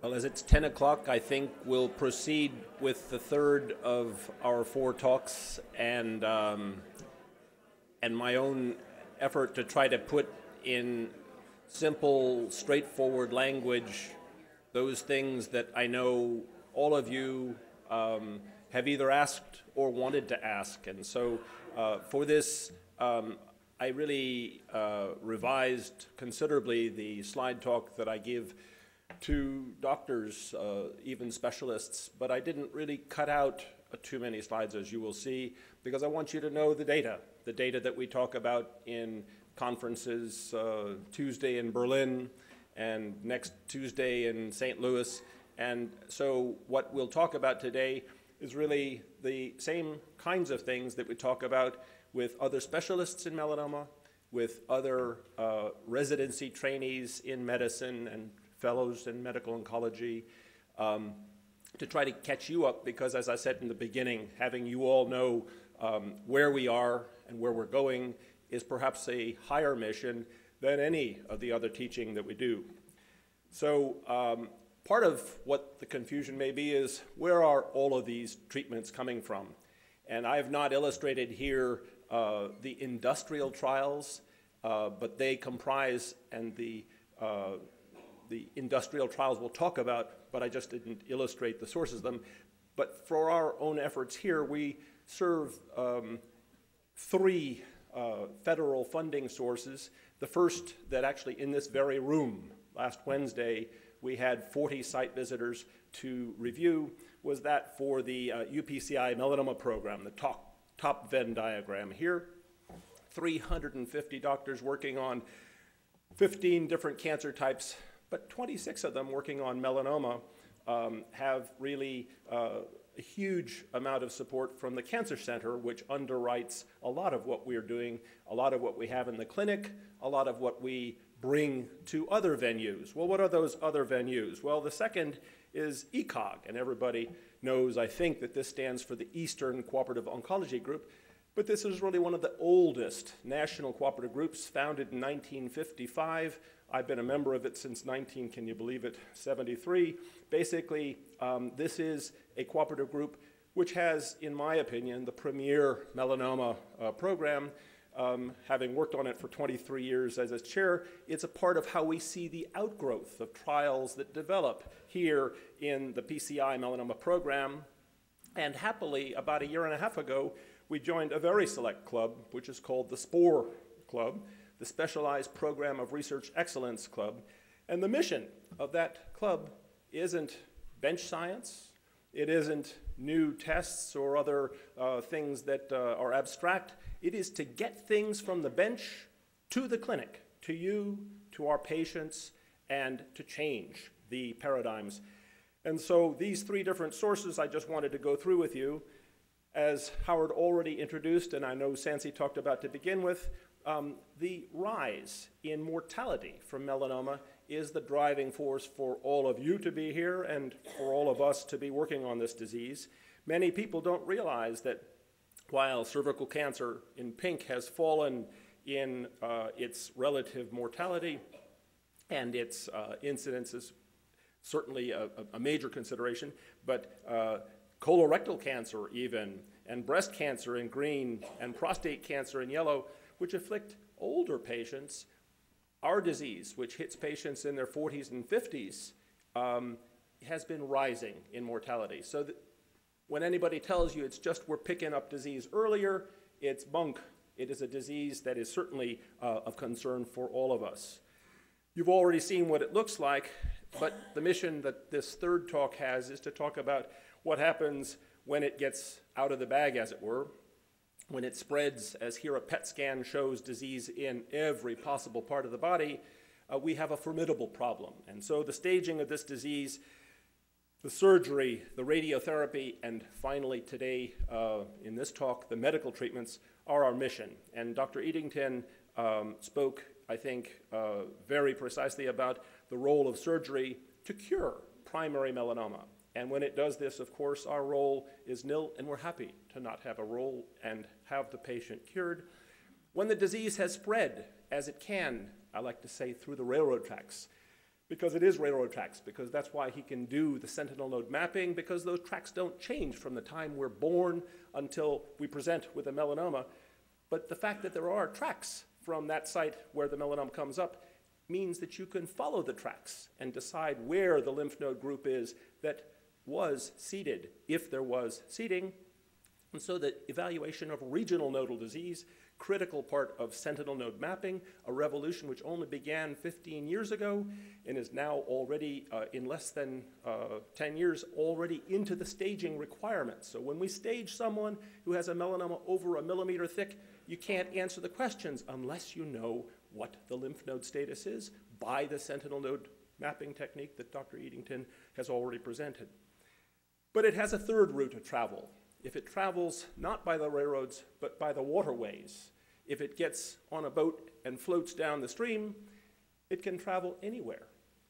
Well, as it's 10 o'clock, I think we'll proceed with the third of our 4 talks and my own effort to try to put in simple, straightforward language those things that I know all of you have either asked or wanted to ask. And so for this, I really revised considerably the slide talk that I give to doctors, even specialists, but I didn't really cut out too many slides, as you will see, because I want you to know the data that we talk about in conferences, Tuesday in Berlin and next Tuesday in St. Louis. And so what we'll talk about today is really the same kinds of things that we talk about with other specialists in melanoma, with other residency trainees in medicine and fellows in medical oncology, to try to catch you up, because as I said in the beginning, having you all know where we are and where we're going is perhaps a higher mission than any of the other teaching that we do. So part of what the confusion may be is, where are all of these treatments coming from? And I have not illustrated here the industrial trials, but they comprise, and the industrial trials we'll talk about, but I just didn't illustrate the sources of them. But for our own efforts here, we serve 3 federal funding sources. The first that actually in this very room last Wednesday we had 40 site visitors to review was that for the UPCI melanoma program, the top Venn diagram here. 350 doctors working on 15 different cancer types, but 26 of them working on melanoma have really a huge amount of support from the Cancer Center, which underwrites a lot of what we're doing, a lot of what we have in the clinic, a lot of what we bring to other venues. Well, what are those other venues? Well, the second is ECOG, and everybody knows, I think, that this stands for the Eastern Cooperative Oncology Group, but this is really one of the oldest national cooperative groups, founded in 1955. I've been a member of it since can you believe it, 73. Basically, this is a cooperative group which has, in my opinion, the premier melanoma program. Having worked on it for 23 years as its chair, it's a part of how we see the outgrowth of trials that develop here in the PCI melanoma program. And happily, about a year and a half ago, we joined a very select club, which is called the SPORE Club, the Specialized Program of Research Excellence Club. And the mission of that club isn't bench science. It isn't new tests or other things that are abstract. It is to get things from the bench to the clinic, to you, to our patients, and to change the paradigms. And so these 3 different sources I just wanted to go through with you. As Howard already introduced, and I know Sansi talked about to begin with, the rise in mortality from melanoma is the driving force for all of you to be here and for all of us to be working on this disease. Many people don't realize that while cervical cancer in pink has fallen in its relative mortality and its incidence is certainly a major consideration, but colorectal cancer even, and breast cancer in green, and prostate cancer in yellow, which afflict older patients, our disease, which hits patients in their 40s and 50s, has been rising in mortality. So when anybody tells you it's just we're picking up disease earlier, it's bunk. It is a disease that is certainly of concern for all of us. You've already seen what it looks like, but the mission that this third talk has is to talk about what happens when it gets out of the bag, as it were, when it spreads, as here a PET scan shows disease in every possible part of the body. We have a formidable problem. And so the staging of this disease, the surgery, the radiotherapy, and finally today in this talk, the medical treatments are our mission. And Dr. Eddington spoke, I think, very precisely about the role of surgery to cure primary melanoma. And when it does this, of course, our role is nil, and we're happy to not have a role and have the patient cured. When the disease has spread, as it can, I like to say, through the railroad tracks, because it is railroad tracks, because that's why he can do the sentinel node mapping, because those tracks don't change from the time we're born until we present with a melanoma. But the fact that there are tracks from that site where the melanoma comes up means that you can follow the tracks and decide where the lymph node group is that was seeded, if there was seeding. And so the evaluation of regional nodal disease, critical part of sentinel node mapping, a revolution which only began 15 years ago and is now already, in less than 10 years, already into the staging requirements. So when we stage someone who has a melanoma over 1 millimeter thick, you can't answer the questions unless you know what the lymph node status is by the sentinel node mapping technique that Dr. Eadington has already presented. But it has a third route of travel. If it travels not by the railroads, but by the waterways, if it gets on a boat and floats down the stream, it can travel anywhere.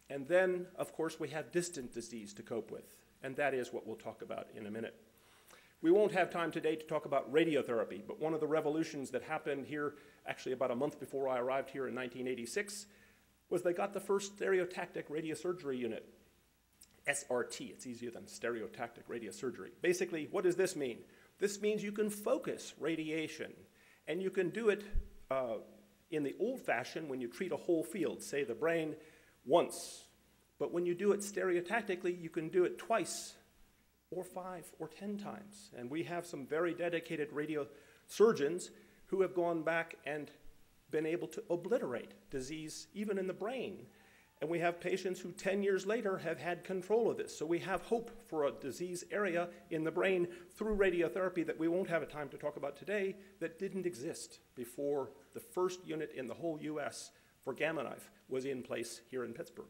And then, of course, we have distant disease to cope with, and that is what we'll talk about in a minute. We won't have time today to talk about radiotherapy, but one of the revolutions that happened here, actually about a month before I arrived here in 1986, was they got the first stereotactic radiosurgery unit. SRT, it's easier than stereotactic radiosurgery. Basically, what does this mean? This means you can focus radiation, and you can do it in the old fashion when you treat a whole field, say the brain, once. But when you do it stereotactically, you can do it twice, or 5 or 10 times. And we have some very dedicated radiosurgeons who have gone back and been able to obliterate disease even in the brain. And we have patients who 10 years later have had control of this. So we have hope for a disease area in the brain through radiotherapy that we won't have a time to talk about today that didn't exist before the first unit in the whole US for gamma knife was in place here in Pittsburgh.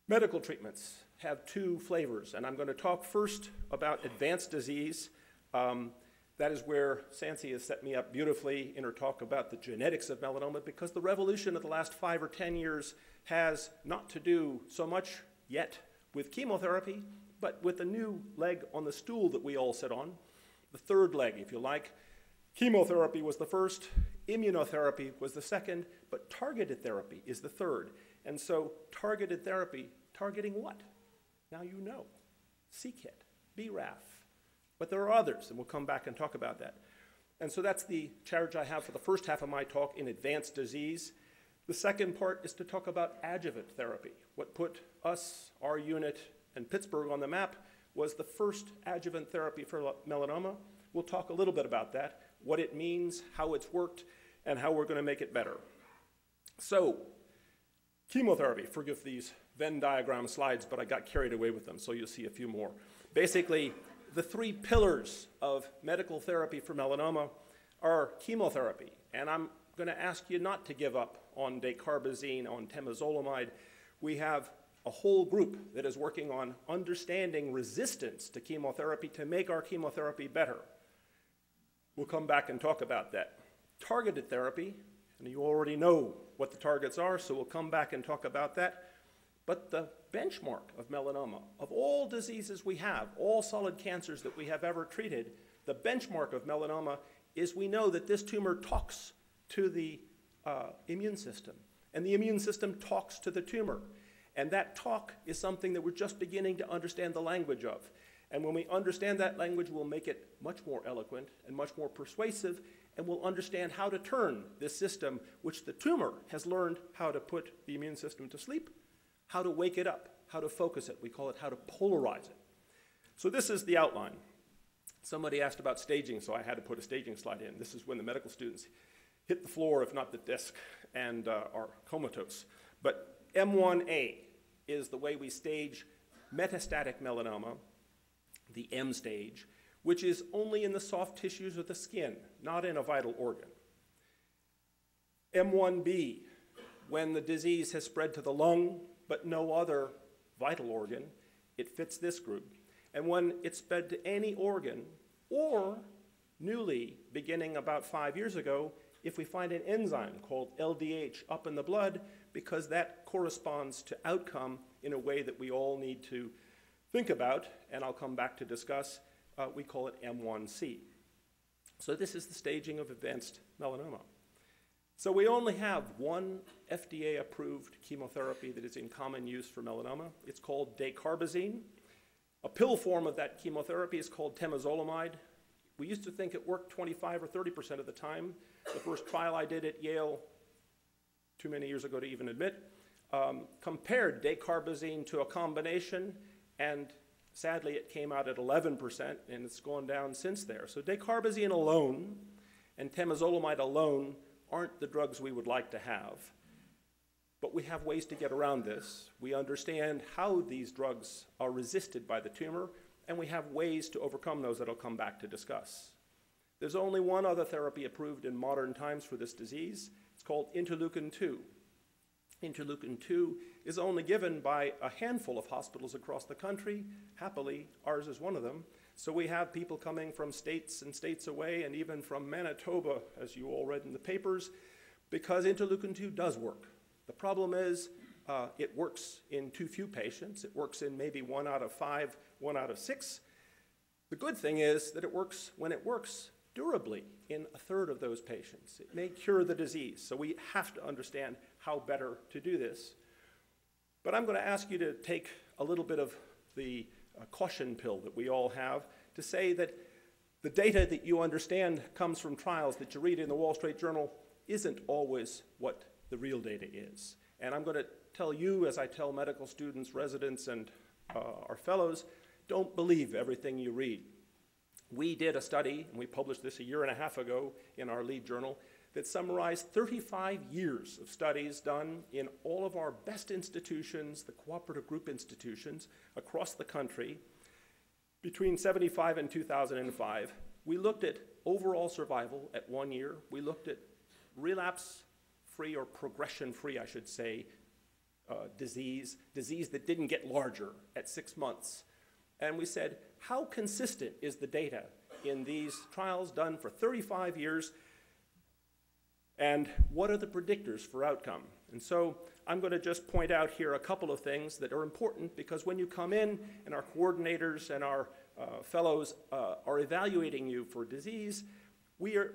Medical treatments have 2 flavors, and I'm going to talk first about advanced disease. That is where Sancy has set me up beautifully in her talk about the genetics of melanoma, because the revolution of the last 5 or 10 years has not to do so much yet with chemotherapy, but with a new leg on the stool that we all sit on, the third leg, if you like. Chemotherapy was the first, immunotherapy was the second, but targeted therapy is the third. And so targeted therapy, targeting what? Now you know, c-KIT, BRAF, but there are others, and we'll come back and talk about that. And so that's the charge I have for the first half of my talk in advanced disease. The second part is to talk about adjuvant therapy. What put us, our unit, and Pittsburgh on the map was the first adjuvant therapy for melanoma. We'll talk a little bit about that, what it means, how it's worked, and how we're going to make it better. So, chemotherapy, forgive these Venn diagram slides, but I got carried away with them, so you'll see a few more. Basically, the 3 pillars of medical therapy for melanoma are chemotherapy, and I'm going to ask you not to give up on dacarbazine, on temozolomide. We have a whole group that is working on understanding resistance to chemotherapy to make our chemotherapy better. We'll come back and talk about that. Targeted therapy, and you already know what the targets are, so we'll come back and talk about that. But the benchmark of melanoma, of all diseases we have, all solid cancers that we have ever treated, the benchmark of melanoma is we know that this tumor talks to the immune system, and the immune system talks to the tumor. And that talk is something that we're just beginning to understand the language of. And when we understand that language, we'll make it much more eloquent and much more persuasive, and we'll understand how to turn this system, which the tumor has learned how to put the immune system to sleep, how to wake it up, how to focus it. We call it how to polarize it. So this is the outline. Somebody asked about staging, so I had to put a staging slide in. This is when the medical students hit the floor, if not the desk, and are comatose. But M1A is the way we stage metastatic melanoma, the M stage, which is only in the soft tissues of the skin, not in a vital organ. M1B, when the disease has spread to the lung, but no other vital organ, it fits this group. And when it's spread to any organ, or newly, beginning about 5 years ago, if we find an enzyme called LDH up in the blood, because that corresponds to outcome in a way that we all need to think about, and I'll come back to discuss, we call it M1C. So this is the staging of advanced melanoma. So we only have one FDA-approved chemotherapy that is in common use for melanoma. It's called dacarbazine. A pill form of that chemotherapy is called temozolomide. We used to think it worked 25 or 30% of the time. The first trial I did at Yale, too many years ago to even admit, compared dacarbazine to a combination, and sadly it came out at 11%, and it's gone down since there. So dacarbazine alone and temozolomide alone aren't the drugs we would like to have. But we have ways to get around this. We understand how these drugs are resisted by the tumor, and we have ways to overcome those that I'll come back to discuss. There's only one other therapy approved in modern times for this disease. It's called interleukin-2. Interleukin-2 is only given by a handful of hospitals across the country. Happily, ours is one of them. So we have people coming from states and states away, and even from Manitoba, as you all read in the papers, because interleukin-2 does work. The problem is it works in too few patients. It works in maybe 1 out of 5, 1 out of 6. The good thing is that it works when it works durably in a third of those patients. It may cure the disease, so we have to understand how better to do this. But I'm going to ask you to take a little bit of the caution pill that we all have to say that the data that you understand comes from trials that you read in the Wall Street Journal isn't always what the real data is. And I'm going to tell you, as I tell medical students, residents, and our fellows, don't believe everything you read. We did a study, and we published this 1.5 years ago in our lead journal, that summarized 35 years of studies done in all of our best institutions, the cooperative group institutions across the country. Between 1975 and 2005, we looked at overall survival at 1 year. We looked at relapse-free or progression-free, I should say, disease that didn't get larger at 6 months. And we said, how consistent is the data in these trials done for 35 years? And what are the predictors for outcome? And so I'm going to just point out here a couple of things that are important, because when you come in and our coordinators and our fellows are evaluating you for disease, we are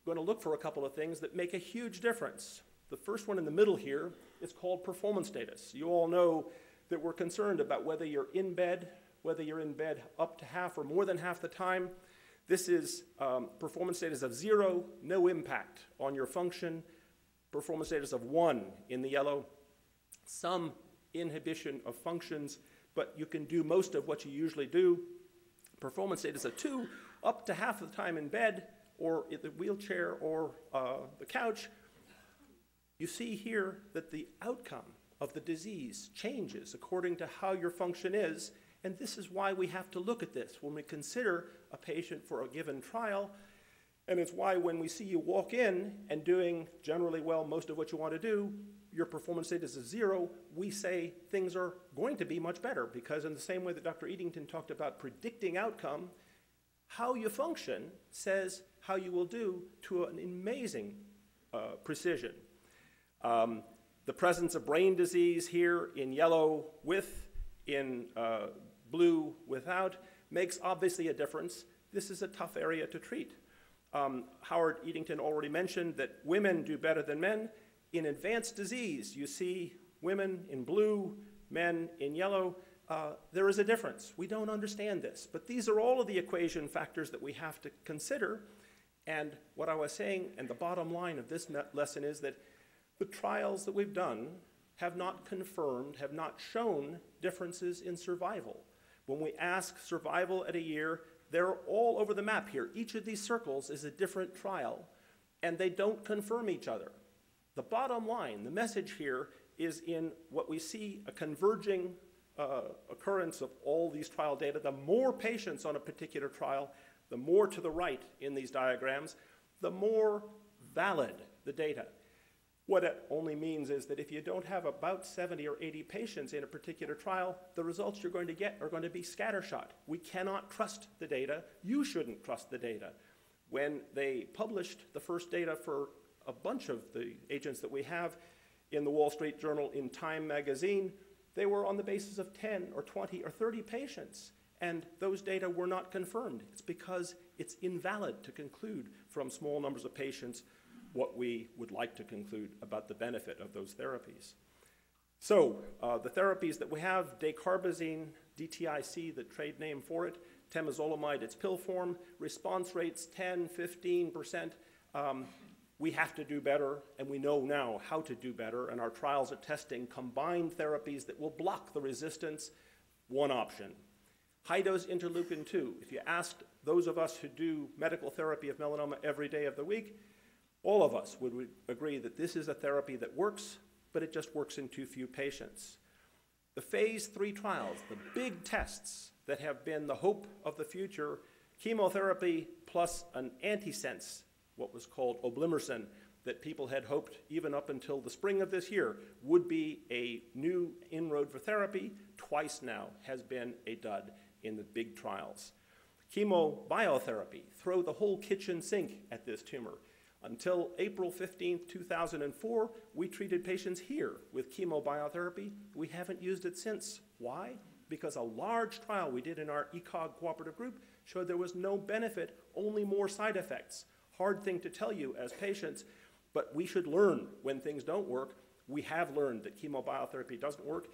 going to look for a couple of things that make a huge difference. The first one in the middle here is called performance status. You all know that we're concerned about whether you're in bed up to half or more than half the time. This is performance status of 0, no impact on your function. Performance status of 1 in the yellow, some inhibition of functions, but you can do most of what you usually do. Performance status of 2, up to half of the time in bed or in the wheelchair or the couch. You see here that the outcome of the disease changes according to how your function is. And this is why we have to look at this when we consider a patient for a given trial. And it's why when we see you walk in and doing generally well most of what you want to do, your performance status is 0, we say things are going to be much better, because in the same way that Dr. Eadington talked about predicting outcome, how you function says how you will do to an amazing precision. The presence of brain disease here in yellow with, in blue without, makes obviously a difference. This is a tough area to treat. Howard Eadington already mentioned that women do better than men. In advanced disease, you see women in blue, men in yellow. There is a difference. We don't understand this, but these are all of the equation factors that we have to consider. And what I was saying, and the bottom line of this lesson, is that the trials that we've done have not confirmed, have not shown differences in survival. When we ask survival at a year, they're all over the map here. Each of these circles is a different trial, and they don't confirm each other. The bottom line, the message here, is in what we see, a converging occurrence of all these trial data. The more patients on a particular trial, the more to the right in these diagrams, the more valid the data. What it only means is that if you don't have about 70 or 80 patients in a particular trial, the results you're going to get are going to be scattershot. We cannot trust the data. You shouldn't trust the data. When they published the first data for a bunch of the agents that we have in the Wall Street Journal, in Time magazine, they were on the basis of 10 or 20 or 30 patients, and those data were not confirmed. It's because it's invalid to conclude from small numbers of patients what we would like to conclude about the benefit of those therapies. So the therapies that we have, dacarbazine, DTIC, the trade name for it, temozolomide, its pill form, response rates 10, 15%. We have to do better, and we know now how to do better, and our trials are testing combined therapies that will block the resistance. One option. High-dose interleukin-2. If you asked those of us who do medical therapy of melanoma every day of the week, all of us would agree that this is a therapy that works, but it just works in too few patients. The phase 3 trials, the big tests that have been the hope of the future, chemotherapy plus an antisense, what was called oblimersen, that people had hoped even up until the spring of this year would be a new inroad for therapy, twice now has been a dud in the big trials. Chemobiotherapy, throw the whole kitchen sink at this tumor. Until April 15, 2004, we treated patients here with chemobiotherapy. We haven't used it since. Why? Because a large trial we did in our ECOG cooperative group showed there was no benefit, only more side effects. Hard thing to tell you as patients, but we should learn when things don't work. We have learned that chemobiotherapy doesn't work,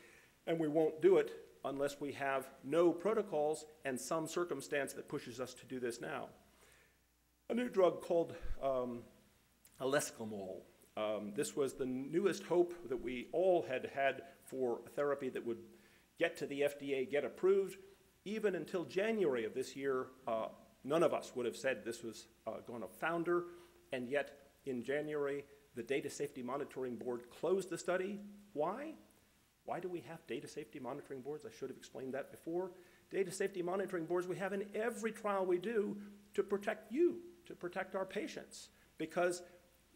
and we won't do it unless we have no protocols and some circumstance that pushes us to do this now. A new drug called alescamol. This was the newest hope that we all had had for a therapy that would get to the FDA, get approved. Even until January of this year, none of us would have said this was going to founder, and yet in January, the Data Safety Monitoring Board closed the study. Why? Why do we have data safety monitoring boards? I should have explained that before. Data safety monitoring boards we have in every trial we do to protect you, to protect our patients. Because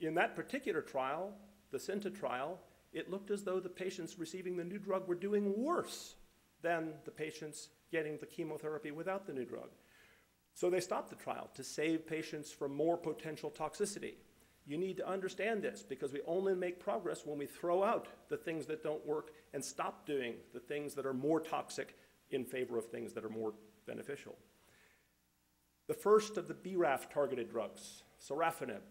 in that particular trial, the CINTA trial, it looked as though the patients receiving the new drug were doing worse than the patients getting the chemotherapy without the new drug. So they stopped the trial to save patients from more potential toxicity. You need to understand this because we only make progress when we throw out the things that don't work and stop doing the things that are more toxic in favor of things that are more beneficial. The first of the BRAF targeted drugs, sorafenib.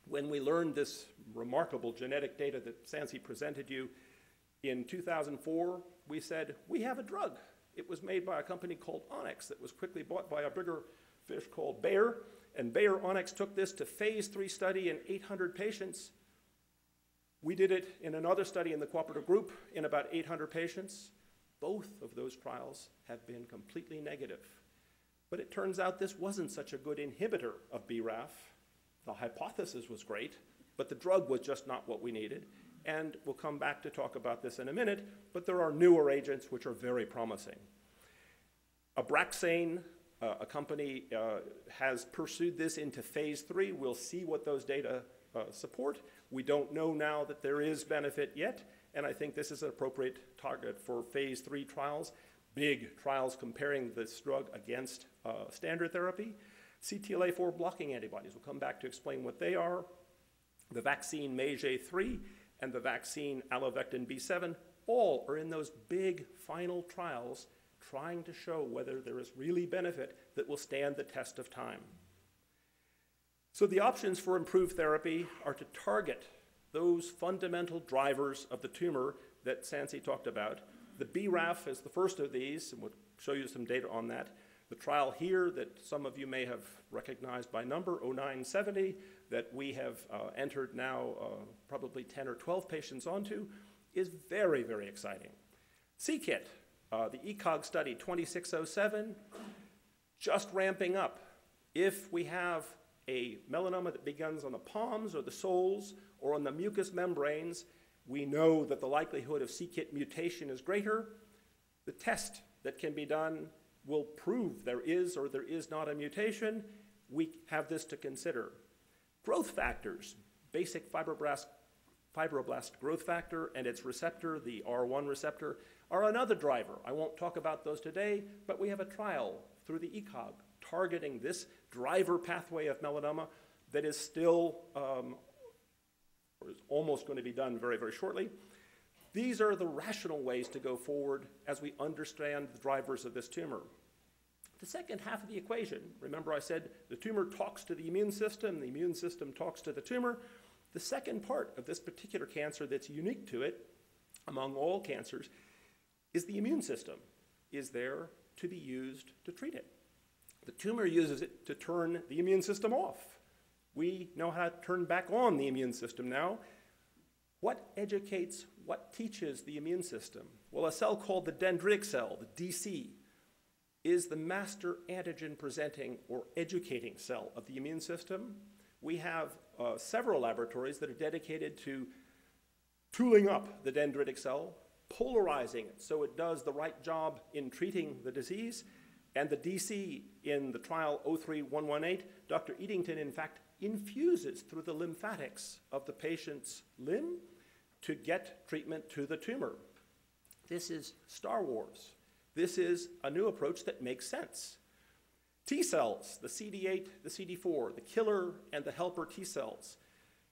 When we learned this remarkable genetic data that Sansi presented you in 2004, we said, we have a drug. It was made by a company called Onyx that was quickly bought by a bigger fish called Bayer. And Bayer Onyx took this to phase 3 study in 800 patients. We did it in another study in the cooperative group in about 800 patients. Both of those trials have been completely negative. But it turns out this wasn't such a good inhibitor of BRAF. The hypothesis was great, but the drug was just not what we needed. And we'll come back to talk about this in a minute, but there are newer agents which are very promising. Abraxane, a company has pursued this into phase 3. We'll see what those data support. We don't know now that there is benefit yet, and I think this is an appropriate target for phase 3 trials, big trials comparing this drug against standard therapy. CTLA-4 blocking antibodies, we'll come back to explain what they are. The vaccine MAGE-3 and the vaccine Allovectin B7, all are in those big final trials trying to show whether there is really benefit that will stand the test of time. So the options for improved therapy are to target those fundamental drivers of the tumor that Sansi talked about. The BRAF is the first of these, and we'll show you some data on that. The trial here that some of you may have recognized by number, 0970, that we have entered now probably 10 or 12 patients onto, is very, very exciting. c-KIT, the ECOG study 2607, just ramping up. If we have a melanoma that begins on the palms or the soles or on the mucous membranes, we know that the likelihood of c-KIT mutation is greater. The test that can be done will prove there is or there is not a mutation. We have this to consider. Growth factors, basic fibroblast growth factor and its receptor, the R1 receptor, are another driver. I won't talk about those today, but we have a trial through the ECOG targeting this driver pathway of melanoma that is still, or is almost going to be done very, very shortly. These are the rational ways to go forward as we understand the drivers of this tumor. The second half of the equation, remember I said the tumor talks to the immune system talks to the tumor. The second part of this particular cancer that's unique to it, among all cancers, is the immune system is there to be used to treat it. The tumor uses it to turn the immune system off. We know how to turn back on the immune system now. What educates, what teaches the immune system? Well, a cell called the dendritic cell, the DC, is the master antigen presenting or educating cell of the immune system. We have several laboratories that are dedicated to tooling up the dendritic cell, polarizing it so it does the right job in treating the disease. And the DC in the trial 03118, Dr. Eddington, in fact, infuses through the lymphatics of the patient's limb to get treatment to the tumor. This is Star Wars. This is a new approach that makes sense. T cells, the CD8, the CD4, the killer and the helper T cells.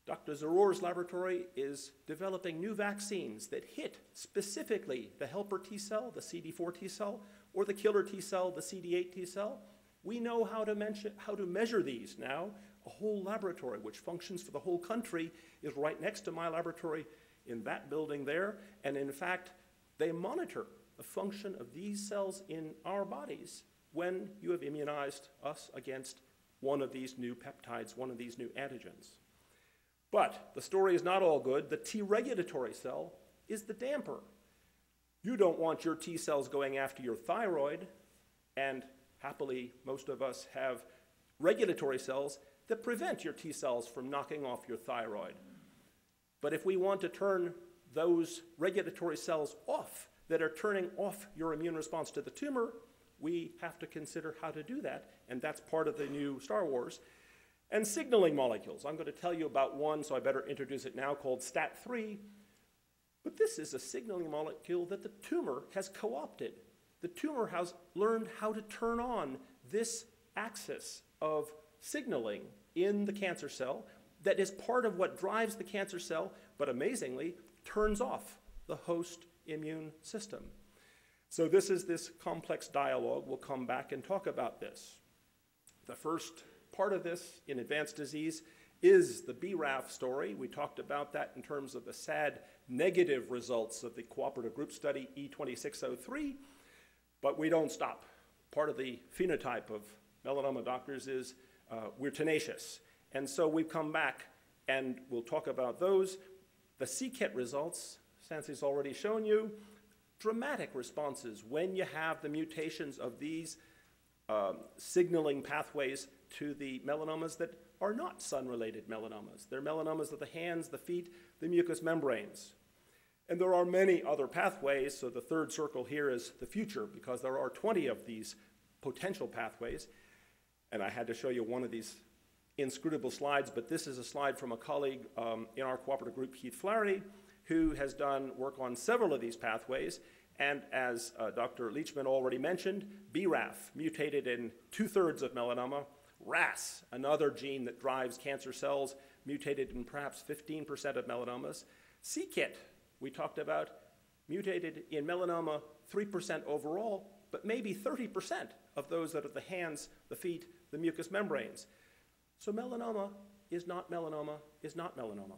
Dr. Zaror's laboratory is developing new vaccines that hit specifically the helper T cell, the CD4 T cell, or the killer T cell, the CD8 T cell. We know how to measure these now. A whole laboratory which functions for the whole country is right next to my laboratory in that building there. And in fact, they monitor the function of these cells in our bodies when you have immunized us against one of these new peptides, one of these new antigens. But the story is not all good. The T regulatory cell is the damper. You don't want your T cells going after your thyroid, and happily, most of us have regulatory cells that prevent your T cells from knocking off your thyroid. But if we want to turn those regulatory cells off that are turning off your immune response to the tumor, we have to consider how to do that, and that's part of the new Star Wars. And signaling molecules. I'm going to tell you about one, so I better introduce it now, called STAT3. But this is a signaling molecule that the tumor has co-opted. The tumor has learned how to turn on this axis of signaling in the cancer cell that is part of what drives the cancer cell, but amazingly turns off the host immune system. So this is this complex dialogue. We'll come back and talk about this. The first part of this in advanced disease is the BRAF story. We talked about that in terms of the sad negative results of the cooperative group study E2603, but we don't stop. Part of the phenotype of melanoma doctors is we're tenacious. And so we've come back and we'll talk about those. The CKIT results, Sansi's already shown you, dramatic responses when you have the mutations of these signaling pathways to the melanomas that are not sun-related melanomas. They're melanomas of the hands, the feet, the mucous membranes. And there are many other pathways, so the third circle here is the future, because there are 20 of these potential pathways. And I had to show you one of these inscrutable slides, but this is a slide from a colleague in our cooperative group, Keith Flaherty, who has done work on several of these pathways. And as Dr. Leachman already mentioned, BRAF mutated in 2/3 of melanoma. RAS, another gene that drives cancer cells, mutated in perhaps 15% of melanomas. CKIT, we talked about, mutated in melanoma 3% overall, but maybe 30% of those that are the hands, the feet, the mucous membranes. So melanoma is not melanoma, is not melanoma.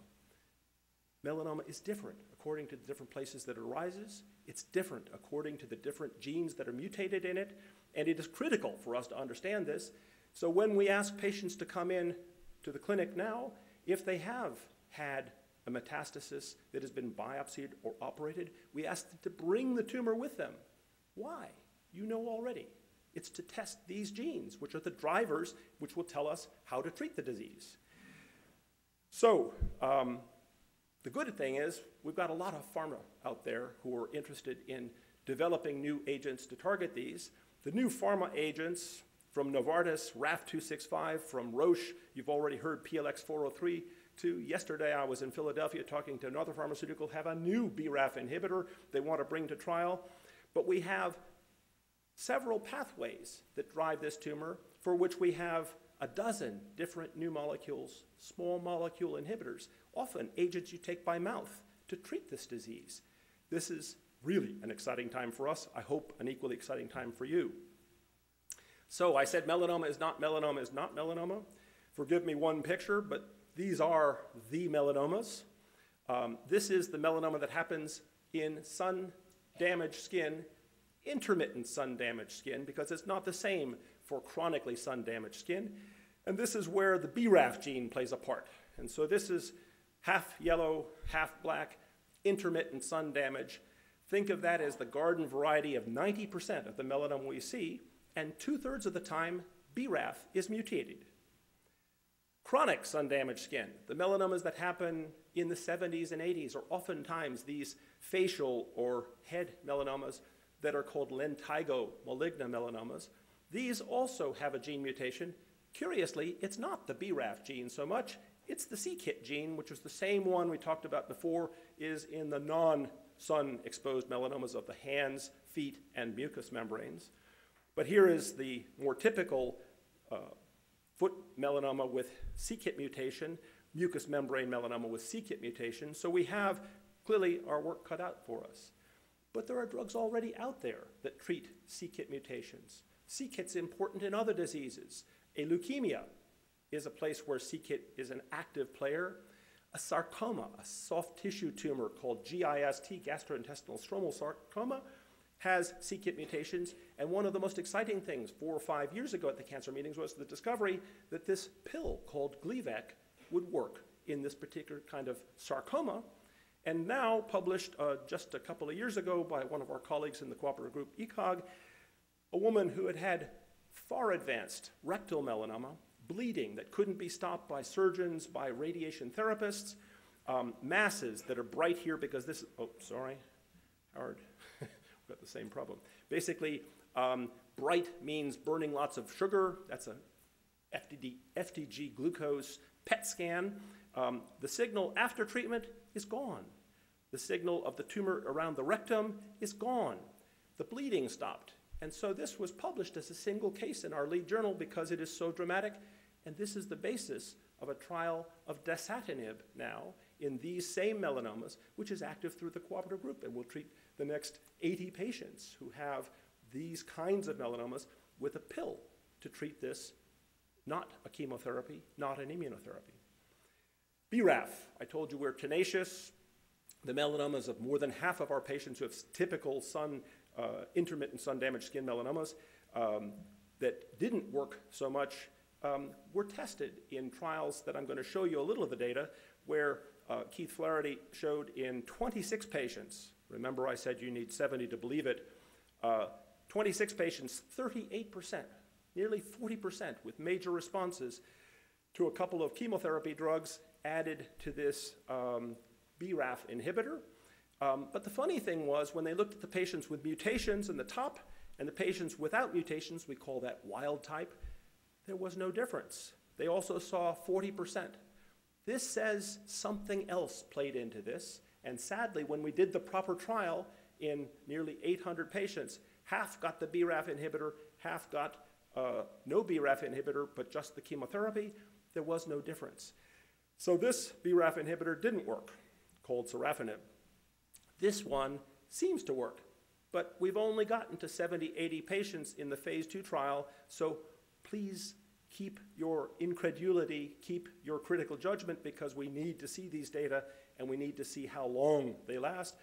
Melanoma is different according to the different places that it arises. It's different according to the different genes that are mutated in it, and it is critical for us to understand this. So when we ask patients to come in to the clinic now, if they have had a metastasis that has been biopsied or operated, we ask them to bring the tumor with them. Why? You know already. It's to test these genes, which are the drivers which will tell us how to treat the disease. So the good thing is we've got a lot of pharma out there who are interested in developing new agents to target these. The new pharma agents from Novartis, RAF265, from Roche, you've already heard PLX403. Yesterday I was in Philadelphia talking to another pharmaceutical, have a new BRAF inhibitor they want to bring to trial. But we have several pathways that drive this tumor, for which we have a dozen different new molecules, small molecule inhibitors, often agents you take by mouth to treat this disease. This is really an exciting time for us. I hope an equally exciting time for you. So I said melanoma is not melanoma is not melanoma. Forgive me one picture, but these are the melanomas. This is the melanoma that happens in sun-damaged skin, intermittent sun-damaged skin, because it's not the same for chronically sun-damaged skin. And this is where the BRAF gene plays a part. And so this is half yellow, half black, intermittent sun damage. Think of that as the garden variety of 90% of the melanoma we see, and 2/3 of the time, BRAF is mutated. Chronic sun-damaged skin, the melanomas that happen in the 70s and 80s, are oftentimes these facial or head melanomas that are called lentigo maligna melanomas. These also have a gene mutation. Curiously, it's not the BRAF gene so much, it's the c-KIT gene, which is the same one we talked about before, is in the non-sun exposed melanomas of the hands, feet, and mucous membranes. But here is the more typical foot melanoma with c-KIT mutation, mucous membrane melanoma with c-KIT mutation. So we have clearly our work cut out for us. But there are drugs already out there that treat c-KIT mutations. c-KIT's important in other diseases. A leukemia is a place where c-KIT is an active player. A sarcoma, a soft tissue tumor called GIST, gastrointestinal stromal sarcoma, has c-KIT mutations, and one of the most exciting things 4 or 5 years ago at the cancer meetings was the discovery that this pill called Gleevec would work in this particular kind of sarcoma, and now published just a couple of years ago by one of our colleagues in the cooperative group ECOG, a woman who had far advanced rectal melanoma, bleeding that couldn't be stopped by surgeons, by radiation therapists, masses that are bright here because this is, oh, sorry, Howard. Got the same problem. Basically, bright means burning lots of sugar. That's a FDG glucose PET scan. The signal after treatment is gone. The signal of the tumor around the rectum is gone. The bleeding stopped. And so this was published as a single case in our lead journal because it is so dramatic. And this is the basis of a trial of dasatinib now in these same melanomas, which is active through the cooperative group, and will treat the next 80 patients who have these kinds of melanomas with a pill to treat this, not a chemotherapy, not an immunotherapy. BRAF, I told you we're tenacious. The melanomas of more than half of our patients who have typical intermittent sun-damaged skin melanomas that didn't work so much were tested in trials that I'm going to show you a little of the data, where Keith Flaherty showed in 26 patients, remember I said you need 70 to believe it, 26 patients, 38%, nearly 40% with major responses to a couple of chemotherapy drugs added to this BRAF inhibitor. But the funny thing was when they looked at the patients with mutations in the top and the patients without mutations, we call that wild type, there was no difference. They also saw 40%. This says something else played into this, and sadly, when we did the proper trial in nearly 800 patients, half got the BRAF inhibitor, half got no BRAF inhibitor, but just the chemotherapy. There was no difference. So this BRAF inhibitor didn't work, called sorafenib. This one seems to work, but we've only gotten to 70, 80 patients in the phase 2 trial, so please keep your incredulity, keep your critical judgment, because we need to see these data and we need to see how long they last.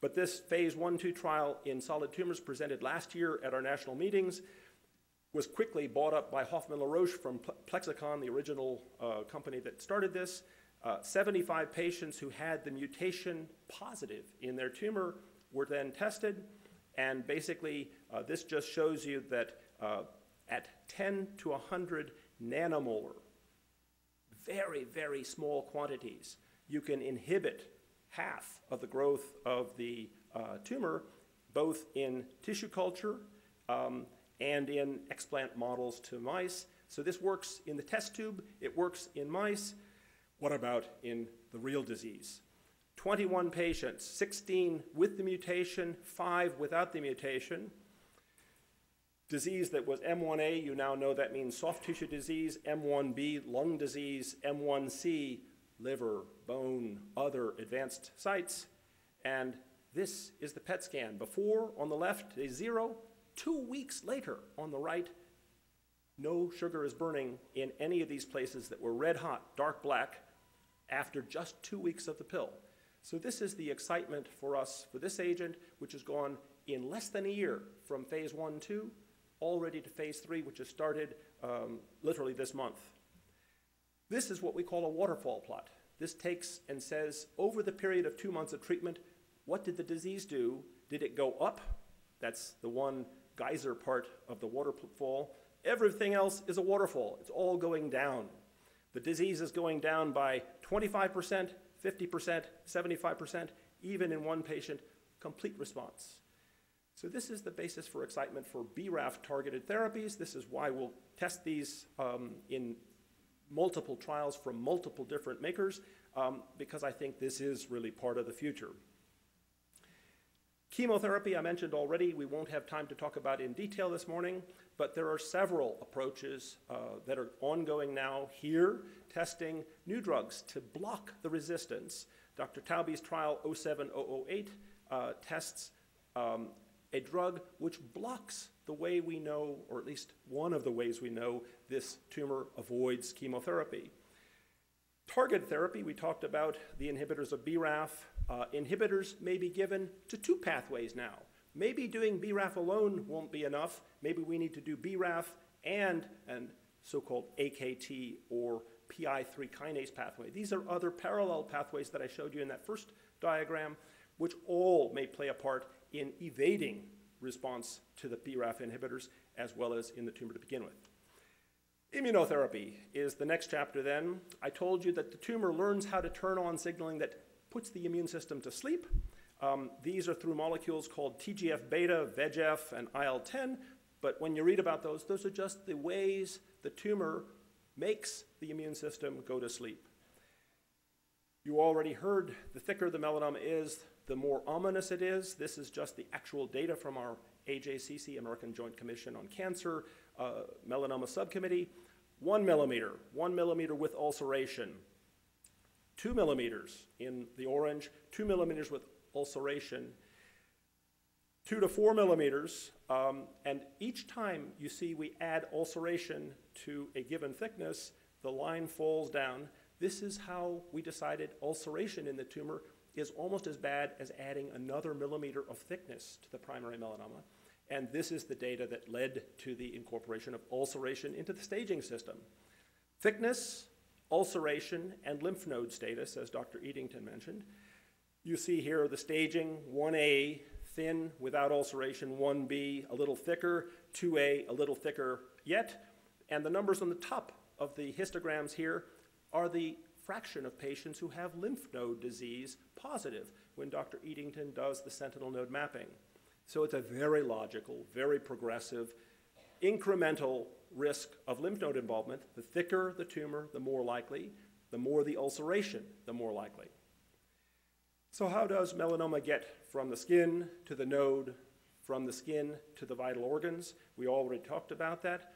But this phase 1-2 trial in solid tumors presented last year at our national meetings was quickly bought up by Hoffmann La Roche from Plexicon, the original company that started this. 75 patients who had the mutation positive in their tumor were then tested, and basically this just shows you that at 10 to 100 nanomolar, very, very small quantities, you can inhibit half of the growth of the tumor, both in tissue culture and in explant models to mice. So this works in the test tube, it works in mice. What about in the real disease? 21 patients, 16 with the mutation, 5 without the mutation. Disease that was M1A, you now know that means soft tissue disease, M1B, lung disease, M1C, liver, bone, other advanced sites. And this is the PET scan. Before, on the left, is 0. 2 weeks later, on the right, no sugar is burning in any of these places that were red hot, dark black, after just 2 weeks of the pill. So this is the excitement for us for this agent, which has gone in less than a year from phase 1-2 already to phase 3, which has started literally this month. This is what we call a waterfall plot. This takes and says, over the period of 2 months of treatment, what did the disease do? Did it go up? That's the one geyser part of the waterfall. Everything else is a waterfall. It's all going down. The disease is going down by 25%, 50%, 75%, even in one patient, complete response. So this is the basis for excitement for BRAF-targeted therapies. This is why we'll test these in multiple trials from multiple different makers, because I think this is really part of the future. Chemotherapy, I mentioned already, we won't have time to talk about in detail this morning, but there are several approaches that are ongoing now here, testing new drugs to block the resistance. Dr. Taube's trial 07008 tests a drug which blocks the way we know, or at least one of the ways we know, this tumor avoids chemotherapy. Targeted therapy, we talked about the inhibitors of BRAF. Inhibitors may be given to 2 pathways now. Maybe doing BRAF alone won't be enough. Maybe we need to do BRAF and so-called AKT or PI3 kinase pathway. These are other parallel pathways that I showed you in that first diagram, which all may play a part in evading response to the BRAF inhibitors as well as in the tumor to begin with. Immunotherapy is the next chapter then. I told you that the tumor learns how to turn on signaling that puts the immune system to sleep. These are through molecules called TGF-beta, VEGF, and IL-10, but when you read about those are just the ways the tumor makes the immune system go to sleep. You already heard the thicker the melanoma is, the more ominous it is. This is just the actual data from our AJCC, American Joint Commission on Cancer, melanoma subcommittee. 1 millimeter with ulceration. 2 millimeters in the orange, 2 millimeters with ulceration, 2 to 4 millimeters, and each time you see we add ulceration to a given thickness, the line falls down. This is how we decided ulceration in the tumor is almost as bad as adding another millimeter of thickness to the primary melanoma. And this is the data that led to the incorporation of ulceration into the staging system. Thickness, ulceration, and lymph node status, as Dr. Eadington mentioned. You see here the staging, 1A, thin, without ulceration, 1B, a little thicker, 2A, a little thicker yet. And the numbers on the top of the histograms here are the fraction of patients who have lymph node disease positive when Dr. Eadington does the sentinel node mapping. So it's a very logical, very progressive, incremental risk of lymph node involvement. The thicker the tumor, the more likely. The more the ulceration, the more likely. So how does melanoma get from the skin to the node, from the skin to the vital organs? We already talked about that.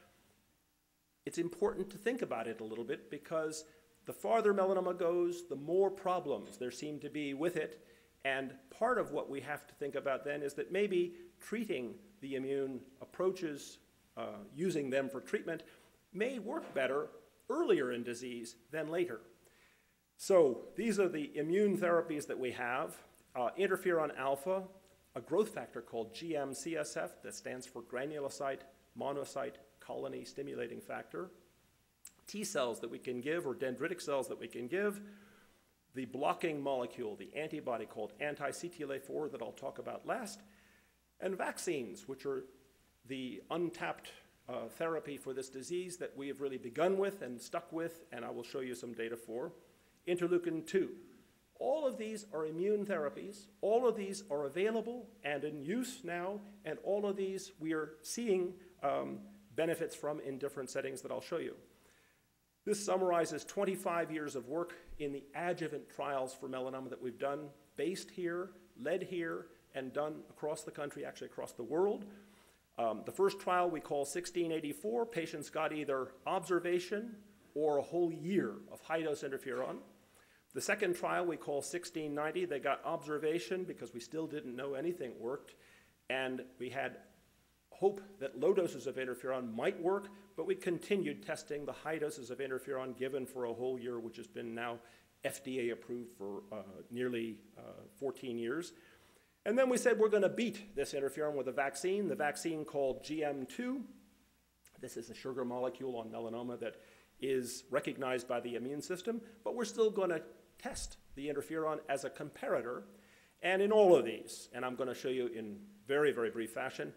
It's important to think about it a little bit because the farther melanoma goes, the more problems there seem to be with it. And part of what we have to think about then is that maybe treating the immune approaches, using them for treatment, may work better earlier in disease than later. So these are the immune therapies that we have. Interferon alpha, a growth factor called GM-CSF that stands for granulocyte monocyte colony stimulating factor. T cells that we can give, or dendritic cells that we can give. The blocking molecule, the antibody called anti-CTLA-4 that I'll talk about last. And vaccines, which are the untapped therapy for this disease that we have really begun with and stuck with, and I will show you some data for. Interleukin-2. All of these are immune therapies. All of these are available and in use now, and all of these we are seeing benefits from in different settings that I'll show you. This summarizes 25 years of work in the adjuvant trials for melanoma that we've done, based here, led here, and done across the country, actually across the world. The first trial we call 1684. Patients got either observation or a whole year of high-dose interferon. The second trial we call 1690. They got observation because we still didn't know anything worked. And we had hope that low doses of interferon might work, but we continued testing the high doses of interferon given for a whole year, which has been now FDA approved for nearly 14 years. And then we said we're going to beat this interferon with a vaccine, the vaccine called GM2. This is a sugar molecule on melanoma that is recognized by the immune system, but we're still going to test the interferon as a comparator. And in all of these, and I'm going to show you in very, very brief fashion,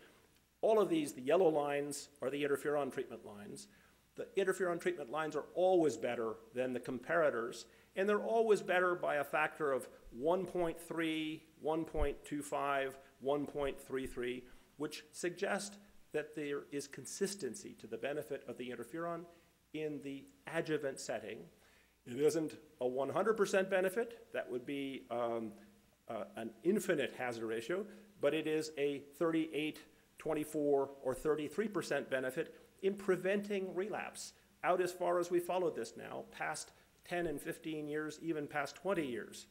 all of these, the yellow lines are the interferon treatment lines. The interferon treatment lines are always better than the comparators, and they're always better by a factor of 1.3, 1.25, 1.33, which suggest that there is consistency to the benefit of the interferon in the adjuvant setting. It isn't a 100% benefit. That would be an infinite hazard ratio, but it is a 38, 24, or 33% benefit in preventing relapse out as far as we followed this now, past 10 and 15 years, even past 20 years.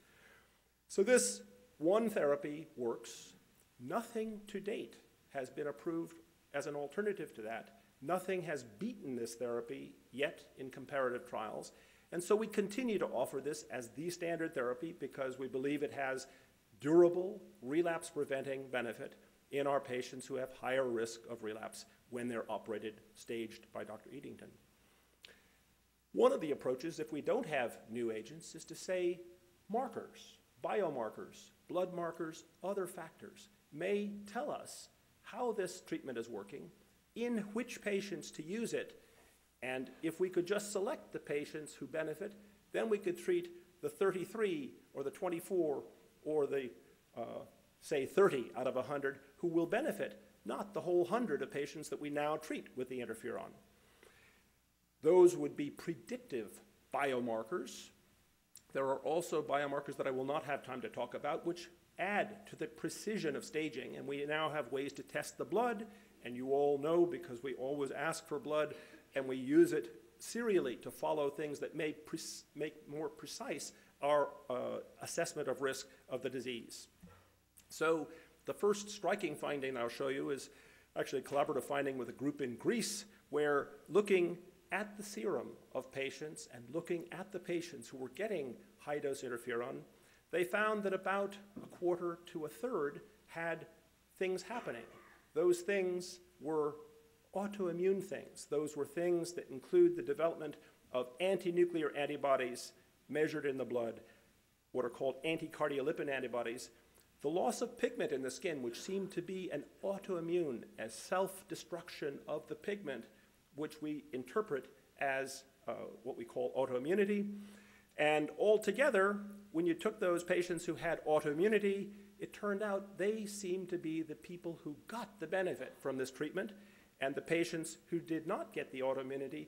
So this one therapy works. Nothing to date has been approved as an alternative to that. Nothing has beaten this therapy yet in comparative trials. And so we continue to offer this as the standard therapy because we believe it has durable relapse-preventing benefit in our patients who have higher risk of relapse when they're operated, staged by Dr. Eadington. One of the approaches, if we don't have new agents, is to say markers, biomarkers, blood markers, other factors may tell us how this treatment is working, in which patients to use it, and if we could just select the patients who benefit, then we could treat the 33 or the 24 or the, say, 30 out of 100 who will benefit, not the whole 100 of patients that we now treat with the interferon. Those would be predictive biomarkers. There are also biomarkers that I will not have time to talk about, which add to the precision of staging, and we now have ways to test the blood, and you all know because we always ask for blood, and we use it serially to follow things that may make more precise our assessment of risk of the disease. So the first striking finding I'll show you is actually a collaborative finding with a group in Greece where looking at the serum of patients and looking at the patients who were getting high-dose interferon, they found that about a quarter to a third had things happening. Those things were autoimmune things. Those were things that include the development of anti-nuclear antibodies measured in the blood, what are called anti-cardiolipin antibodies, the loss of pigment in the skin, which seemed to be an autoimmune, as self-destruction of the pigment, which we interpret as what we call autoimmunity. And altogether, when you took those patients who had autoimmunity, it turned out they seemed to be the people who got the benefit from this treatment, and the patients who did not get the autoimmunity,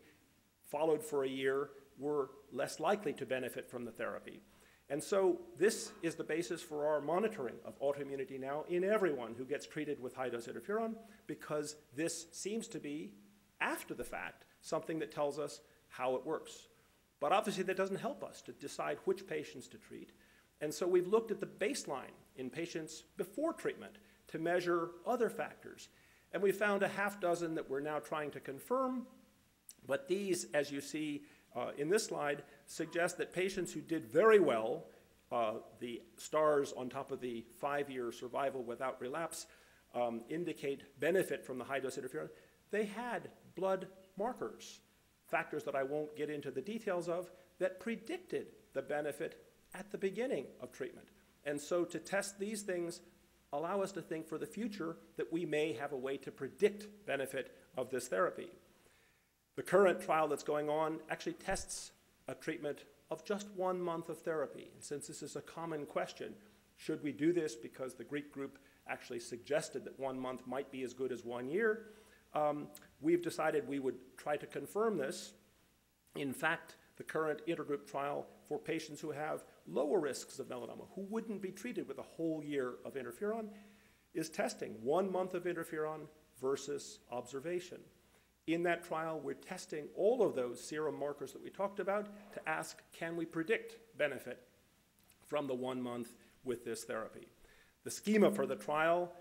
followed for a year, were less likely to benefit from the therapy. And so this is the basis for our monitoring of autoimmunity now in everyone who gets treated with high-dose interferon, because this seems to be, after the fact, something that tells us how it works. But obviously that doesn't help us to decide which patients to treat. And so we've looked at the baseline in patients before treatment to measure other factors. And we found a half dozen that we're now trying to confirm. But these, as you see in this slide, suggest that patients who did very well, the stars on top of the 5-year survival without relapse, indicate benefit from the high-dose interferon. They had blood markers, factors that I won't get into the details of, that predicted the benefit at the beginning of treatment. And so to test these things allow us to think for the future that we may have a way to predict benefit of this therapy. The current trial that's going on actually tests a treatment of just 1 month of therapy. And since this is a common question, should we do this because the Greek group actually suggested that 1 month might be as good as 1 year, we've decided we would try to confirm this. In fact, the current intergroup trial for patients who have lower risks of melanoma, who wouldn't be treated with a whole year of interferon, is testing 1 month of interferon versus observation. In that trial, we're testing all of those serum markers that we talked about to ask, can we predict benefit from the 1 month with this therapy? The schema for the trial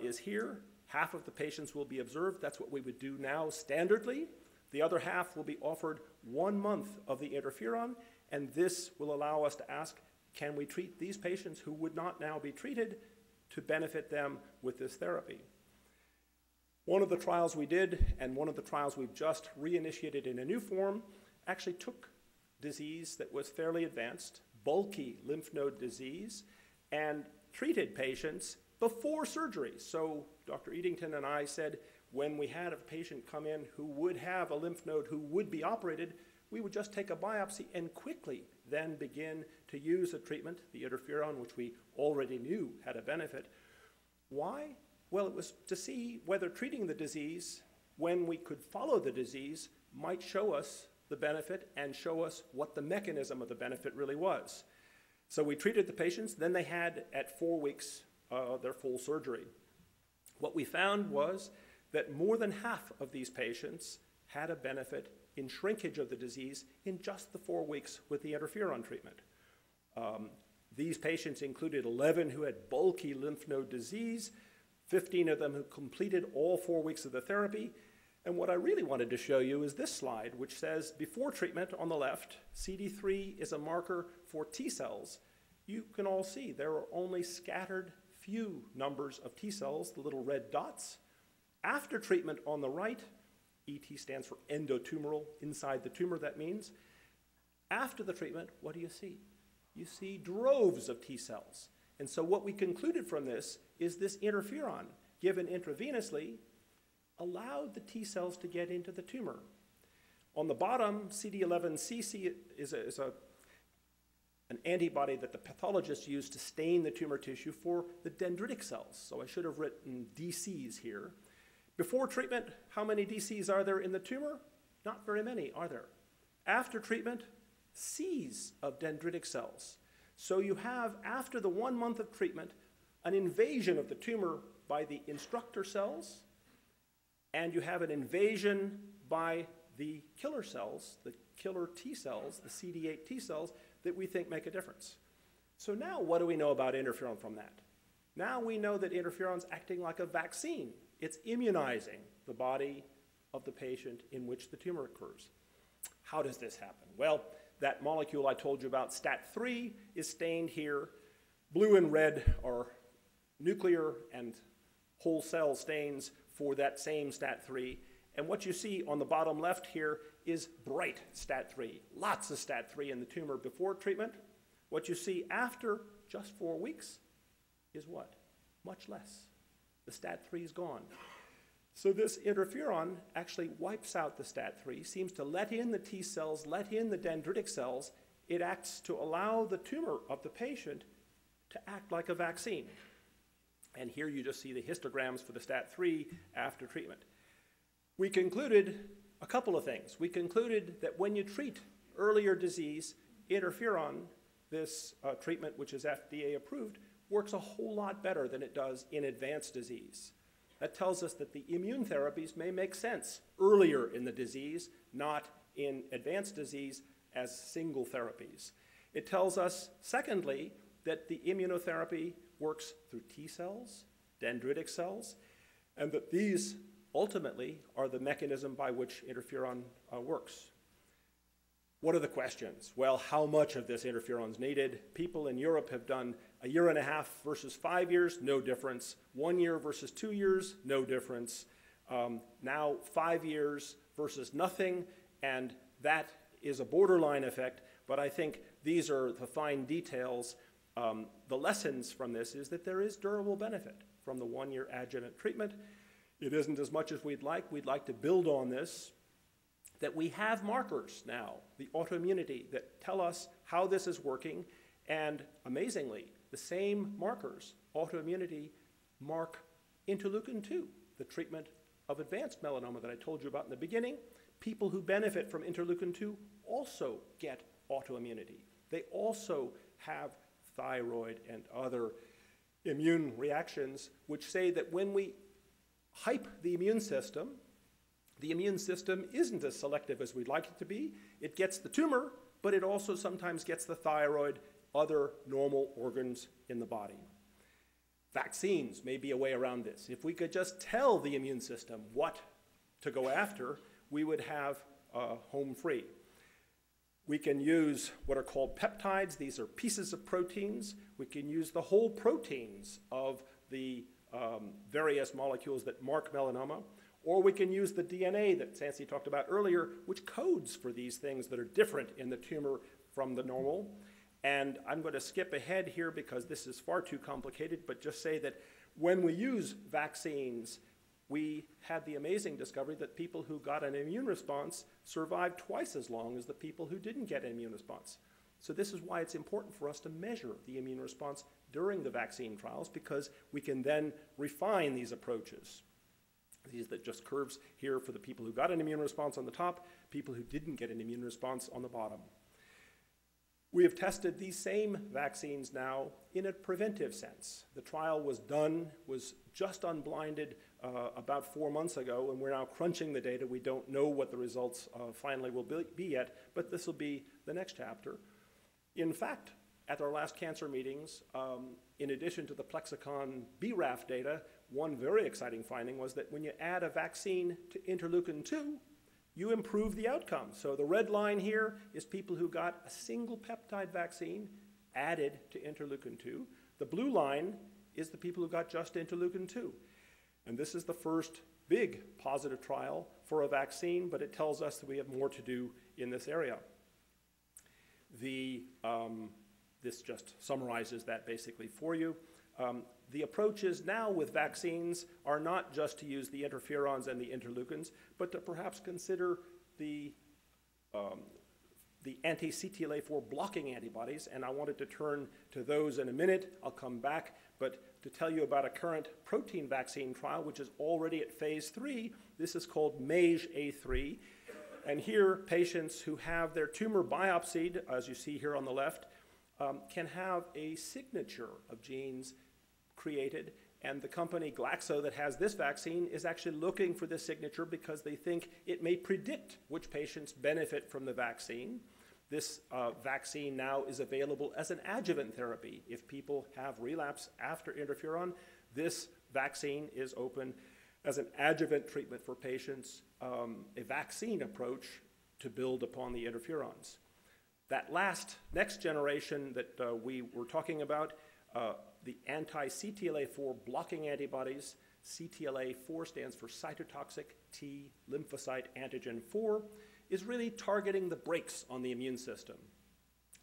is here. Half of the patients will be observed. That's what we would do now standardly. The other half will be offered 1 month of the interferon, and this will allow us to ask, can we treat these patients who would not now be treated to benefit them with this therapy? One of the trials we did, and one of the trials we've just reinitiated in a new form, actually took disease that was fairly advanced, bulky lymph node disease, and treated patients before surgery. So Dr. Eadington and I said, when we had a patient come in who would have a lymph node who would be operated, we would just take a biopsy and quickly then begin to use a treatment, the interferon, which we already knew had a benefit. Why? Well, it was to see whether treating the disease, when we could follow the disease, might show us the benefit and show us what the mechanism of the benefit really was. So we treated the patients, then they had, at 4 weeks, their full surgery. What we found was that more than half of these patients had a benefit in shrinkage of the disease in just the 4 weeks with the interferon treatment. These patients included 11 who had bulky lymph node disease, 15 of them who completed all 4 weeks of the therapy. And what I really wanted to show you is this slide, which says before treatment on the left, CD3 is a marker for T cells. You can all see there are only scattered few numbers of T cells, the little red dots. After treatment on the right, ET stands for endotumoral, inside the tumor, that means. After the treatment, what do you see? You see droves of T cells. And so what we concluded from this is this interferon, given intravenously, allowed the T cells to get into the tumor. On the bottom, CD11cc is an antibody that the pathologists use to stain the tumor tissue for the dendritic cells. So I should have written DCs here. Before treatment, how many DCs are there in the tumor? Not very many, are there? After treatment, Cs of dendritic cells. So you have, after the 1 month of treatment, an invasion of the tumor by the instructor cells, and you have an invasion by the killer cells, the killer T cells, the CD8 T cells, that we think make a difference. So now what do we know about interferon from that? Now we know that interferon's acting like a vaccine. It's immunizing the body of the patient in which the tumor occurs. How does this happen? Well, that molecule I told you about, STAT3, is stained here. Blue and red are nuclear and whole cell stains for that same STAT3. And what you see on the bottom left here is bright STAT3, lots of STAT3 in the tumor before treatment. What you see after just 4 weeks is what? Much less. The STAT3 is gone. So this interferon actually wipes out the STAT3, seems to let in the T cells, let in the dendritic cells. It acts to allow the tumor of the patient to act like a vaccine. And here you just see the histograms for the STAT3 after treatment. We concluded a couple of things. We concluded that when you treat earlier disease, interferon, this treatment which is FDA approved, works a whole lot better than it does in advanced disease. That tells us that the immune therapies may make sense earlier in the disease, not in advanced disease as single therapies. It tells us, secondly, that the immunotherapy works through T cells, dendritic cells, and that these ultimately are the mechanism by which interferon works. What are the questions? Well, how much of this interferon is needed? People in Europe have done 1.5 years versus 5 years, no difference. 1 year versus 2 years, no difference. Now 5 years versus nothing, and that is a borderline effect, but I think these are the fine details. The lessons from this is that there is durable benefit from the 1-year adjuvant treatment. It isn't as much as we'd like. We'd like to build on this, that we have markers now, the autoimmunity, that tell us how this is working, and amazingly, the same markers, autoimmunity, mark interleukin-2, the treatment of advanced melanoma that I told you about in the beginning. People who benefit from interleukin-2 also get autoimmunity. They also have thyroid and other immune reactions, which say that when we hype the immune system isn't as selective as we'd like it to be. It gets the tumor, but it also sometimes gets the thyroid, other normal organs in the body. Vaccines may be a way around this. If we could just tell the immune system what to go after, we would have home free. We can use what are called peptides. These are pieces of proteins. We can use the whole proteins of the various molecules that mark melanoma, or we can use the DNA that Sancy talked about earlier, which codes for these things that are different in the tumor from the normal. And I'm going to skip ahead here because this is far too complicated, but just say that when we use vaccines, we had the amazing discovery that people who got an immune response survived twice as long as the people who didn't get an immune response. So this is why it's important for us to measure the immune response during the vaccine trials, because we can then refine these approaches. These are just curves here for the people who got an immune response on the top, people who didn't get an immune response on the bottom. We have tested these same vaccines now in a preventive sense. The trial was just unblinded about 4 months ago, and we're now crunching the data. We don't know what the results finally will be yet, but this will be the next chapter. In fact, at our last cancer meetings, in addition to the Plexicon BRAF data, one very exciting finding was that when you add a vaccine to interleukin-2, you improve the outcome. So the red line here is people who got a single peptide vaccine added to interleukin-2. The blue line is the people who got just interleukin-2. And this is the first big positive trial for a vaccine, but it tells us that we have more to do in this area. This just summarizes that basically for you. The approaches now with vaccines are not just to use the interferons and the interleukins, but to perhaps consider the anti-CTLA-4 blocking antibodies, and I wanted to turn to those in a minute. I'll come back, but to tell you about a current protein vaccine trial, which is already at phase 3. This is called MAGE-A3, and here patients who have their tumor biopsied, as you see here on the left, can have a signature of genes created, and the company Glaxo that has this vaccine is actually looking for this signature because they think it may predict which patients benefit from the vaccine. This vaccine now is available as an adjuvant therapy. If people have relapse after interferon, this vaccine is open as an adjuvant treatment for patients, a vaccine approach to build upon the interferons. That next generation that we were talking about, the anti-CTLA-4 blocking antibodies, CTLA-4 stands for cytotoxic T lymphocyte antigen 4, is really targeting the brakes on the immune system.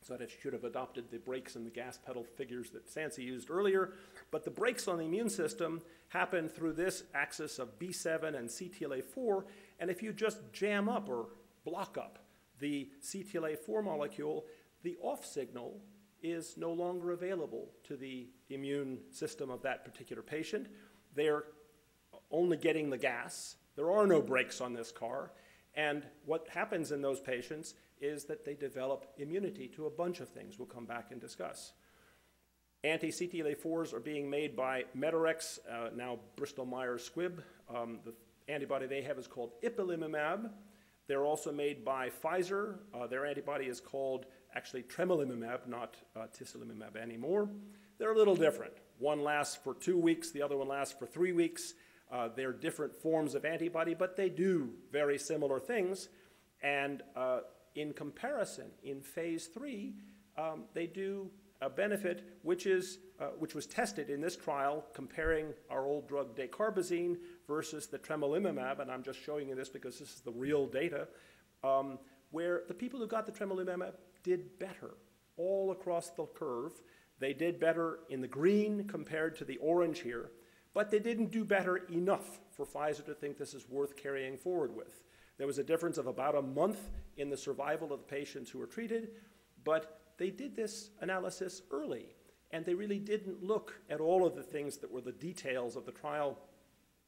So that should have adopted the brakes and the gas pedal figures that Sancy used earlier, but the brakes on the immune system happen through this axis of B7 and CTLA-4, and if you just jam up or block up the CTLA-4 molecule, the off signal is no longer available to the immune system of that particular patient. They're only getting the gas. There are no brakes on this car. And what happens in those patients is that they develop immunity to a bunch of things we'll come back and discuss. Anti-CTLA-4s are being made by Medarex, now Bristol Myers Squibb. The antibody they have is called ipilimumab. They're also made by Pfizer. Their antibody is called actually tremelimumab, not tislelumab anymore. They're a little different. One lasts for 2 weeks, the other one lasts for 3 weeks. They're different forms of antibody, but they do very similar things. And in comparison, in phase 3, they do a benefit which was tested in this trial comparing our old drug dacarbazine versus the tremelimumab, and I'm just showing you this because this is the real data, where the people who got the tremelimumab did better all across the curve. They did better in the green compared to the orange here, but they didn't do better enough for Pfizer to think this is worth carrying forward with. There was a difference of about a month in the survival of the patients who were treated, but they did this analysis early, and they really didn't look at all of the things that were the details of the trial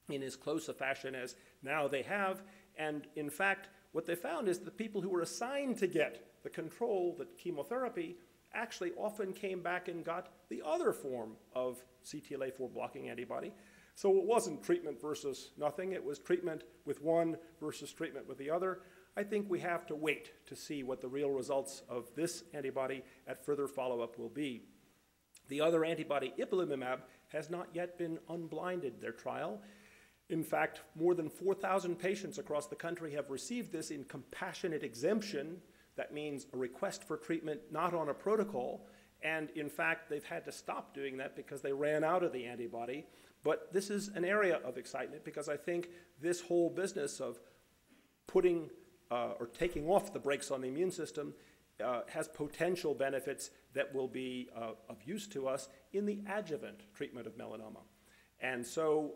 in as close a fashion as now they have. And in fact, what they found is the people who were assigned to get the control, the chemotherapy, actually often came back and got the other form of CTLA-4 blocking antibody. So it wasn't treatment versus nothing, it was treatment with one versus treatment with the other. I think we have to wait to see what the real results of this antibody at further follow-up will be. The other antibody, ipilimumab, has not yet been unblinded, their trial. In fact, more than 4,000 patients across the country have received this in compassionate exemption. That means a request for treatment not on a protocol. And in fact, they've had to stop doing that because they ran out of the antibody. But this is an area of excitement because I think this whole business of putting or taking off the brakes on the immune system has potential benefits that will be of use to us in the adjuvant treatment of melanoma. And so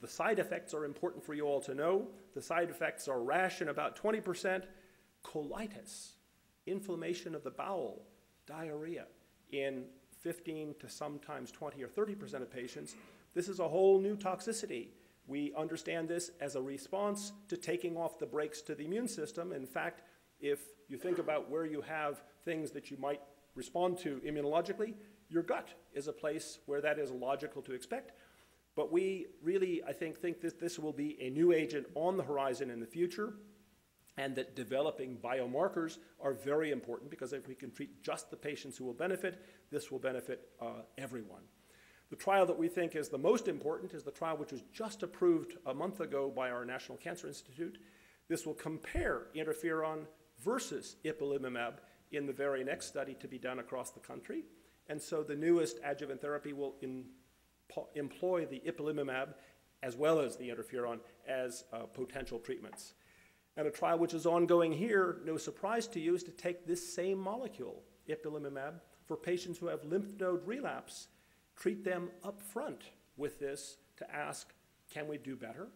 the side effects are important for you all to know. The side effects are rash in about 20%, colitis, inflammation of the bowel, diarrhea in 15 to sometimes 20 or 30% of patients. This is a whole new toxicity. We understand this as a response to taking off the brakes to the immune system. In fact, if you think about where you have things that you might respond to immunologically, your gut is a place where that is logical to expect. But we really, I think that this will be a new agent on the horizon in the future, and that developing biomarkers are very important because if we can treat just the patients who will benefit, this will benefit everyone. The trial that we think is the most important is the trial which was just approved a month ago by our National Cancer Institute. This will compare interferon versus ipilimumab in the very next study to be done across the country. And so the newest adjuvant therapy will employ the ipilimumab as well as the interferon as potential treatments. And a trial which is ongoing here, no surprise to you, is to take this same molecule, ipilimumab, for patients who have lymph node relapse, treat them up front with this to ask, can we do better?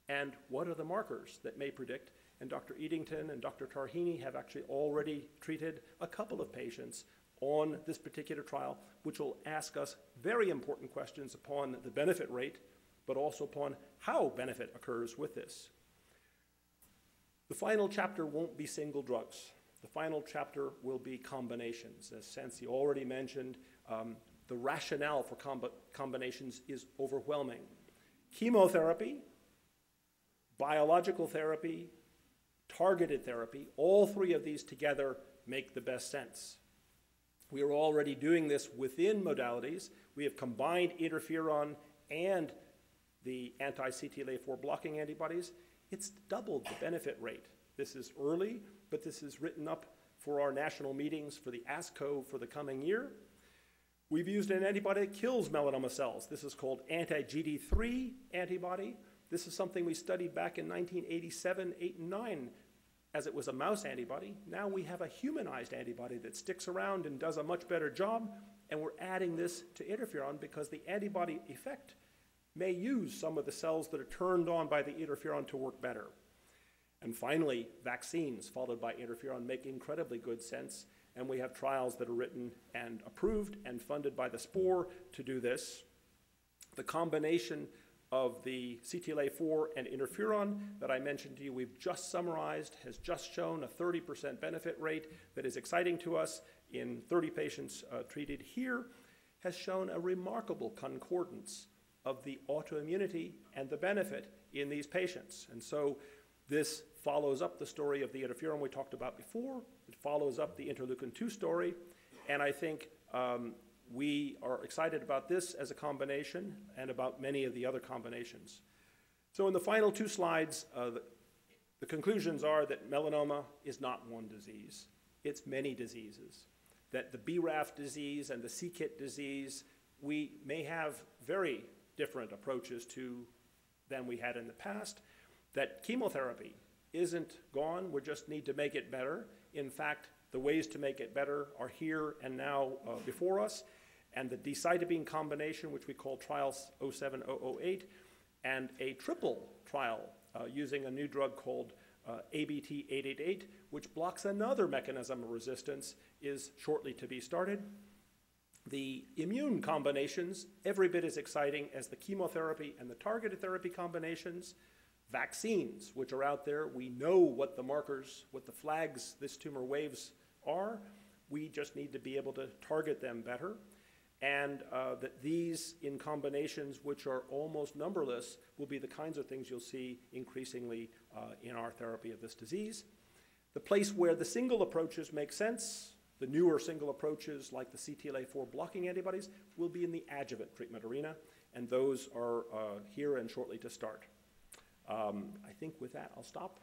And what are the markers that may predict? And Dr. Eddington and Dr. Tarhini have actually already treated a couple of patients on this particular trial, which will ask us very important questions upon the benefit rate, but also upon how benefit occurs with this. The final chapter won't be single drugs. The final chapter will be combinations. As Sensi already mentioned, the rationale for combinations is overwhelming. Chemotherapy, biological therapy, targeted therapy, all three of these together make the best sense. We are already doing this within modalities. We have combined interferon and the anti-CTLA-4 blocking antibodies. It's doubled the benefit rate. This is early, but this is written up for our national meetings for the ASCO for the coming year. We've used an antibody that kills melanoma cells. This is called anti-GD3 antibody. This is something we studied back in 1987, 8, and 9 as it was a mouse antibody. Now we have a humanized antibody that sticks around and does a much better job, and we're adding this to interferon because the antibody effect may use some of the cells that are turned on by the interferon to work better. And finally, vaccines followed by interferon make incredibly good sense, and we have trials that are written and approved and funded by the SPORE to do this. The combination of the CTLA-4 and interferon that I mentioned to you, we've just summarized, has just shown a 30% benefit rate that is exciting to us in 30 patients treated here, has shown a remarkable concordance of the autoimmunity and the benefit in these patients. And so this follows up the story of the interferon we talked about before. It follows up the interleukin-2 story. And I think we are excited about this as a combination and about many of the other combinations. So in the final two slides, the conclusions are that melanoma is not one disease. It's many diseases. That the BRAF disease and the c-KIT disease, we may have very different approaches to than we had in the past. That chemotherapy isn't gone, we just need to make it better. In fact, the ways to make it better are here and now before us. And the decitabine combination, which we call trials 07008, and a triple trial using a new drug called ABT888, which blocks another mechanism of resistance, is shortly to be started. The immune combinations, every bit as exciting as the chemotherapy and the targeted therapy combinations. Vaccines, which are out there, we know what the markers, what the flags this tumor waves are. We just need to be able to target them better. And that these in combinations, which are almost numberless, will be the kinds of things you'll see increasingly in our therapy of this disease. The place where the single approaches make sense, The newer single approaches, like the CTLA-4 blocking antibodies, will be in the adjuvant treatment arena, and those are here and shortly to start. I think with that, I'll stop.